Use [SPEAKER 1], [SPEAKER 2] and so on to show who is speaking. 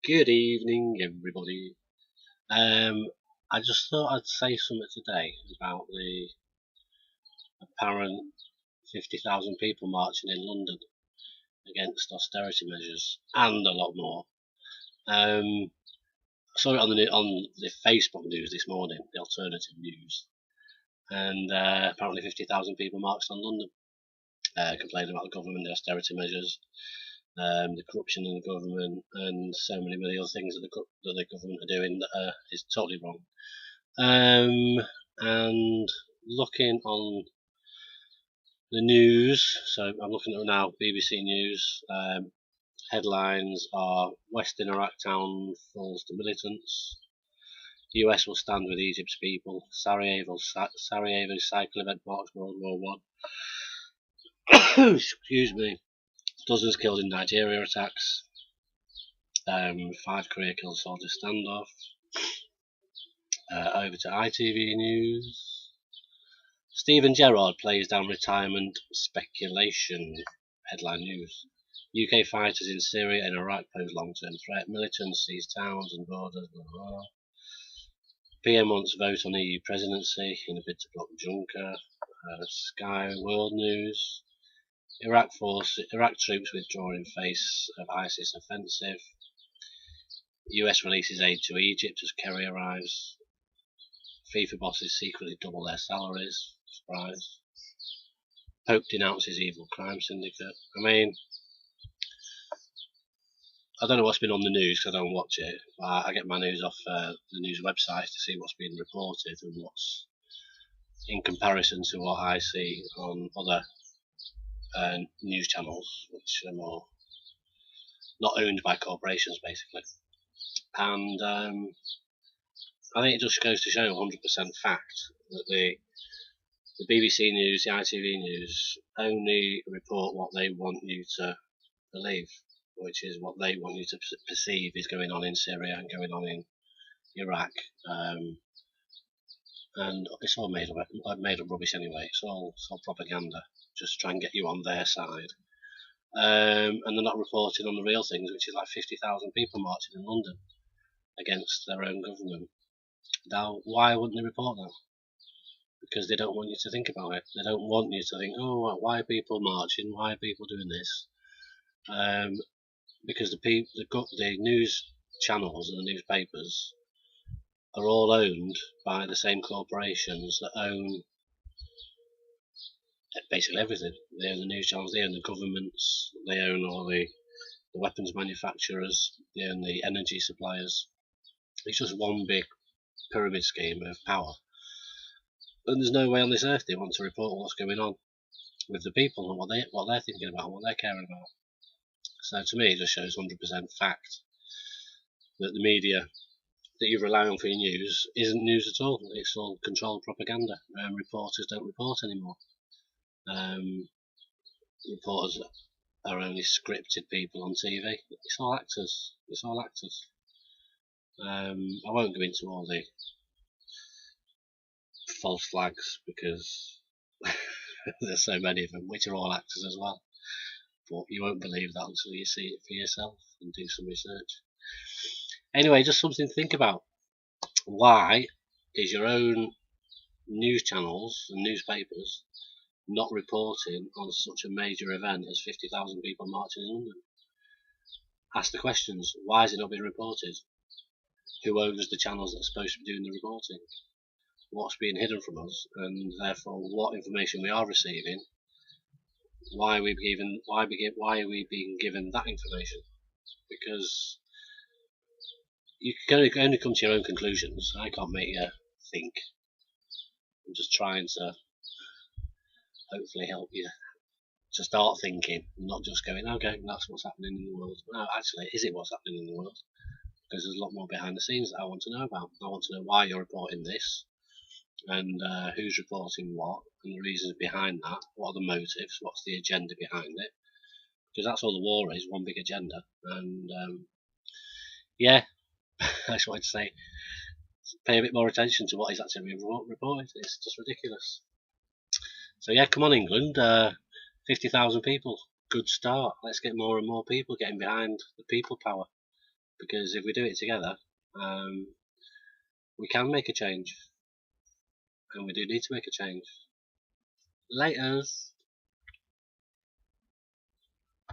[SPEAKER 1] Good evening, everybody. I just thought I'd say something today about the apparent 50,000 people marching in London against austerity measures and a lot more. I saw it on the Facebook news this morning, the alternative news, and apparently 50,000 people marched on London, complaining about the government, the austerity measures, the corruption in the government, and so many other things that the government are doing that is totally wrong. And looking on the news, so I'm looking at it now, BBC News. Headlines are Western Iraq town falls to militants. US will stand with Egypt's people. Sarajevo cycle event marks World War One. Excuse me. Dozens killed in Nigeria attacks. 5 Korea killed soldiers standoff. Over to ITV News. Steven Gerrard plays down retirement speculation. Headline news. UK fighters in Syria and Iraq pose long-term threat. Militants seize towns and borders. Blah, blah. PM wants vote on EU presidency in a bid to block Juncker. Sky World News. Iraq troops withdraw in face of ISIS offensive. US releases aid to Egypt as Kerry arrives. FIFA bosses secretly double their salaries. Surprise. Pope denounces evil crime syndicate. I mean, I don't know what's been on the news because I don't watch it. But I get my news off the news websites to see what's been reported and what's in comparison to what I see on other news channels, which are more not owned by corporations, basically. And I think it just goes to show 100% fact that the BBC News, the ITV News, only report what they want you to believe, which is what they want you to perceive is going on in Syria and going on in Iraq. And it's all made up rubbish anyway. It's all propaganda, just to try and get you on their side. And they're not reporting on the real things, which is like 50,000 people marching in London against their own government. Now, why wouldn't they report that? Because they don't want you to think about it. They don't want you to think, oh, why are people marching? Why are people doing this? Because the news channels and the newspapers are all owned by the same corporations that own basically everything. They own the news channels, they own the governments, they own all the weapons manufacturers, they own the energy suppliers. It's just one big pyramid scheme of power. And there's no way on this earth they want to report what's going on with the people and what they're thinking about and what they're caring about. So to me, it just shows 100% fact that the media that you rely on for your news isn't news at all. It's all controlled propaganda. Reporters don't report anymore. Reporters are only scripted people on TV. It's all actors. It's all actors. I won't go into all the false flags because there's so many of them, which are all actors as well. But you won't believe that until you see it for yourself and do some research. Anyway, just something to think about. Why is your own news channels and newspapers not reporting on such a major event as 50,000 people marching in London? Ask the questions. Why is it not being reported? Who owns the channels that are supposed to be doing the reporting? What's being hidden from us, and therefore what information we are receiving? Why are we being given that information? Because you can only come to your own conclusions. I can't make you think. I'm just trying to hopefully help you to start thinking, not just going, okay, that's what's happening in the world. No, actually, is it what's happening in the world? Because there's a lot more behind the scenes that I want to know about. I want to know why you're reporting this, and who's reporting what, and the reasons behind that. What are the motives? What's the agenda behind it? Because that's all the war is, one big agenda. And yeah, I just wanted to say, pay a bit more attention to what is actually being reported. It's just ridiculous. So yeah, come on England, 50,000 people, good start. Let's get more and more people getting behind the people power. because if we do it together, we can make a change, and we do need to make a change. Laters.